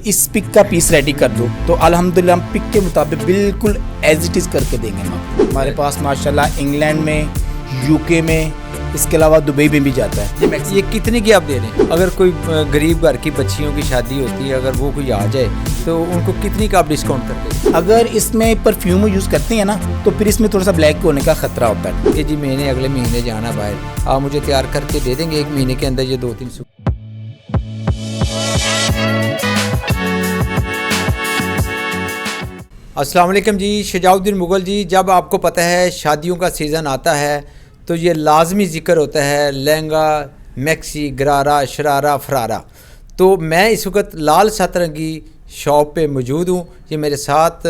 इस पिक का piece ready कर दो तो अल्हम्दुलिल्लाह हम पिक के मुताबिक बिल्कुल एज इट इज़ करके देंगे हम। हमारे पास माशाल्लाह इंग्लैंड में, यूके में, इसके अलावा दुबई में भी जाता है। ये कितने की आप दे रहे हैं? अगर कोई गरीब घर की बच्चियों की शादी होती है, अगर वो कोई आ जाए तो उनको कितनी का आप डिस्काउंट करते हैं? अगर इसमें परफ्यूम यूज़ करते हैं ना तो फिर इसमें थोड़ा सा ब्लैक होने का खतरा होता है। कि जी मैंने अगले महीने जाना बाहर, आप मुझे तैयार करके दे देंगे 1 महीने के अंदर ये 2-3 सूट? अस्सलाम वालेकुम जी, शजाउद्दीन मुगल जी। जब आपको पता है शादियों का सीज़न आता है तो ये लाजमी ज़िक्र होता है लहंगा, मैक्सी, गरारा, शरारा, फरारा। तो मैं इस वक्त लाल सतरंगी शॉप पे मौजूद हूँ। ये मेरे साथ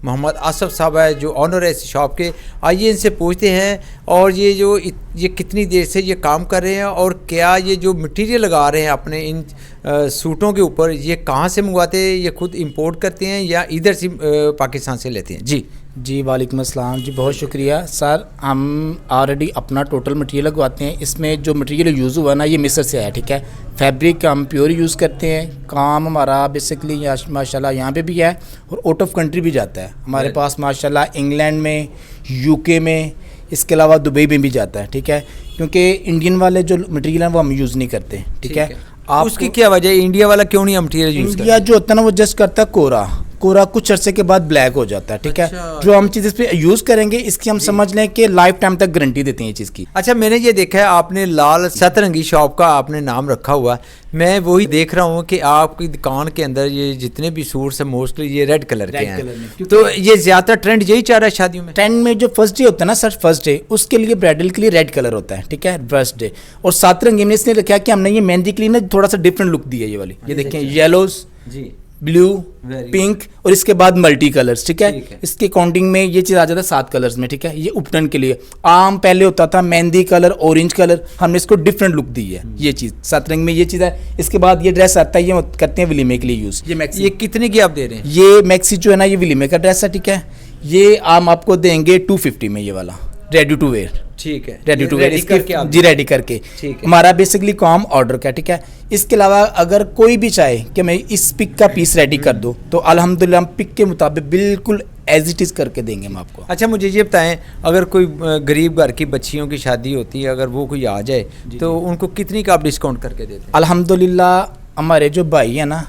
मोहम्मद आसफ साहब है जो ऑनर है इस शॉप के। आइए इनसे पूछते हैं और ये कितनी देर से ये काम कर रहे हैं और क्या ये जो मटेरियल लगा रहे हैं अपने इन सूटों के ऊपर, ये कहाँ से मंगवाते हैं? ये खुद इंपोर्ट करते हैं या इधर से पाकिस्तान से लेते हैं? जी वालेकुम अस्सलाम जी, बहुत शुक्रिया सर। हम ऑलरेडी अपना टोटल मटेरियल लगवाते हैं। इसमें जो मटेरियल यूज़ हुआ ना ये मिस्र से आया, ठीक है। फैब्रिक हम प्योर यूज़ करते हैं। काम हमारा बेसिकली माशाल्लाह यहाँ पे भी है और आउट ऑफ कंट्री भी जाता है। हमारे पास माशाल्लाह इंग्लैंड में, यूके में, इसके अलावा दुबई में भी जाता है, ठीक है। क्योंकि इंडियन वाले जो मटेरियल हैं वो हम यूज़ नहीं करते, ठीक है। आप उसकी क्या वजह है? इंडिया वाला क्यों नहीं मटेरियल यूज़ करता? इंडिया जो होता है ना वो जस्ट करता है कोरा कुछ अरसे के बाद ब्लैक हो जाता है, ठीक है। जो हम चीज़ इस पे यूज़ करेंगे इसकी हम समझ लें कि लाइफ टाइम तक गारंटी देते हैं ये चीज़ की। अच्छा, मैंने ये देखा है आपने लाल सतरंगी शॉप का आपने नाम रखा हुआ। मैं वही देख रहा हूँ कि आपकी दुकान के अंदर ये जितने भी सूट्स हैं मोस्टली ये रेड कलर के हैं। तो ये ज़्यादा ट्रेंड यही चाह रहा है शादियों में? ट्रेंड में जो फर्स्ट डे होता है ना सर, फर्स्ट डे उसके लिए ब्राइडल के लिए रेड कलर होता है, ठीक है, फर्स्ट डे। और सतरंगी में इसने रखा कि हमने ये मेहंदी के लिए ना थोड़ा सा डिफरेंट लुक दी है। ये वाली ये देखें, येलोज जी, ब्लू, पिंक और इसके बाद मल्टी कलर्स, ठीक है। इसके काउंटिंग में ये चीज़ आ जाता है 7 कलर्स में, ठीक है। ये उपटन के लिए आम पहले होता था मेहंदी कलर, ऑरेंज कलर, हमने इसको डिफरेंट लुक दी है। ये चीज़ सतरंग में ये चीज़ है। इसके बाद ये ड्रेस आता है, ये करते हैं वलीमे के लिए यूज़। ये कितने की आप दे रहे हैं? ये मैक्सी जो है ना ये वलीमे का ड्रेस है, ठीक है। ये आम आपको देंगे 250 में, ये वाला रेडी टू वेयर, ठीक है। रेडी टू वेयर जी, रेडी करके हमारा बेसिकली काम ऑर्डर का, ठीक है। इसके अलावा अगर कोई भी चाहे कि मैं इस पिक का पीस रेडी कर दूं तो अल्हम्दुलिल्लाह हम पिक के मुताबिक बिल्कुल एज इट इज़ करके देंगे हम आपको। अच्छा, मुझे ये बताएं, अगर कोई गरीब घर की बच्चियों की शादी होती है, अगर वो कोई आ जाए तो उनको कितनी का आप डिस्काउंट करके देते हैं? अल्हम्दुलिल्लाह हमारे जो भाई है ना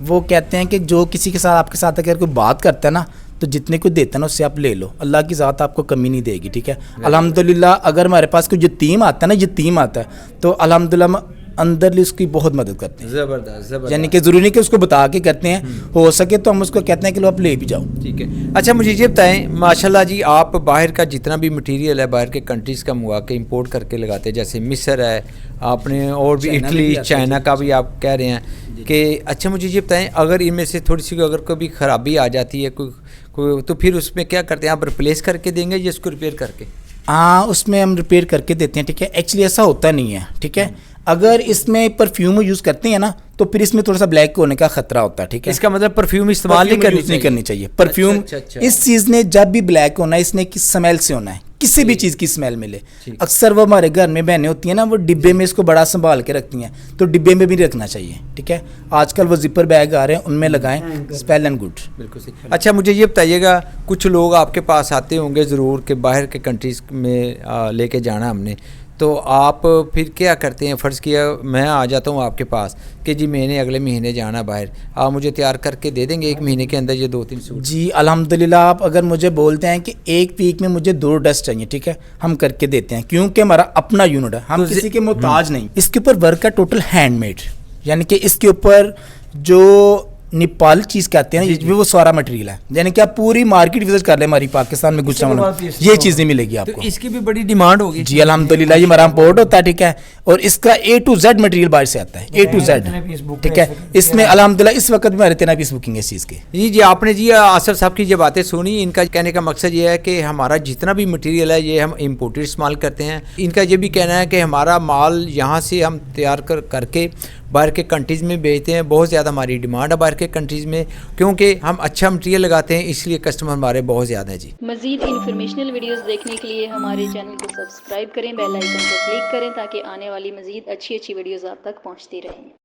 वो कहते हैं कि जो किसी के साथ आपके साथ अगर कोई बात करता है ना तो जितने को देता है ना उससे आप ले लो, अल्लाह की ज़ात आपको कमी नहीं देगी, ठीक है। अल्हम्दुलिल्लाह अगर हमारे पास कोई यतीम आता है ना, यतीम आता है तो अल्हम्दुलिल्लाह अंदर उसकी बहुत मदद करते हैं। ज़बरदस्त। यानी कि ज़रूरी नहीं कि उसको बता के करते हैं, हो सके तो हम उसको कहते हैं कि लो आप ले भी जाओ, ठीक है। अच्छा, मुझे ये बताएं, माशाल्लाह जी आप बाहर का जितना भी मटेरियल है बाहर के कंट्रीज़ का मंगवा के इंपोर्ट करके लगाते हैं, जैसे मिस्र है आपने और भी इटली, चाइना का भी आप कह रहे हैं कि। अच्छा, मुझे ये बताएं, अगर इनमें से थोड़ी सी अगर कभी ख़राबी आ जाती है कोई तो फिर उसमें क्या करते हैं? आप रिप्लेस करके देंगे या इसको रिपेयर करके? हाँ, उसमें हम रिपेयर करके देते हैं, ठीक है। एक्चुअली ऐसा होता नहीं है, ठीक है। अगर इसमें परफ्यूम यूज़ करते हैं ना तो फिर इसमें थोड़ा सा ब्लैक होने का खतरा होता है, ठीक है। इसका मतलब परफ्यूम इस्तेमाल नहीं करनी चाहिए। परफ्यूम इस चीज़ ने जब भी ब्लैक होना है इसने किस स्मेल से होना है, किसी भी चीज़ की स्मेल मिले। अक्सर वो हमारे घर में बहनें होती हैं ना वो डिब्बे में इसको बड़ा संभाल के रखती हैं, तो डिब्बे में भी रखना चाहिए, ठीक है। आजकल वो जिपर बैग आ रहे हैं उनमें लगाएं, स्पेल एंड गुड। बिल्कुल सही। अच्छा, मुझे ये बताइएगा, कुछ लोग आपके पास आते होंगे ज़रूर कि बाहर के कंट्रीज़ में लेके जाना हमने, तो आप फिर क्या करते हैं? फ़र्ज़ किया मैं आ जाता हूँ आपके पास कि जी मैंने अगले महीने जाना बाहर, आप मुझे तैयार करके दे देंगे 1 महीने के अंदर ये 2-3 सूट? जी अल्हम्दुलिल्लाह। आप अगर मुझे बोलते हैं कि 1 वीक में मुझे 2 ड्रेस चाहिए, ठीक है, हम करके देते हैं क्योंकि हमारा अपना यूनिट है, हम किसी के मोहताज नहीं। इसके ऊपर वर्क है टोटल हैंडमेड, यानी कि इसके ऊपर जो नेपाल चीज़ कहते हैं ना वो सारा मटेरियल है। यानी कि आप पूरी मार्केट विजिट कर ले हमारी पाकिस्तान में गुजरात में ये चीज़ नहीं मिलेगी आपको। तो इसकी भी बड़ी डिमांड होगी जी अल्हम्दुलिल्लाह। ये हमारा इंपोर्ट होता है, ठीक है, और इसका A to Z मटेरियल बाहर से आता है, A to Z, ठीक है। इसमें अल्हम्दुलिल्लाह इस वक्त हमारे 13 पीस बुकिंग है इस चीज़ की। जी आपने जी आसफ साहब की जो बातें सुनी, इनका कहने का मकसद ये है कि हमारा जितना भी मटेरियल है ये हम इम्पोर्टेड इस्तेमाल करते हैं। इनका ये भी कहना है कि हमारा माल यहाँ से हम तैयार करके बाहर के कंट्रीज़ में भेजते हैं। बहुत ज़्यादा हमारी डिमांड है बाहर के कंट्रीज़ में, क्योंकि हम अच्छा मटेरियल लगाते हैं, इसलिए कस्टमर हमारे बहुत ज़्यादा है जी। मज़ीद इन्फॉर्मेशनल वीडियोस देखने के लिए हमारे चैनल को सब्सक्राइब करें, बेल आइकन को क्लिक करें ताकि आने वाली मज़ीद अच्छी वीडियोस आप तक पहुँचती रहें।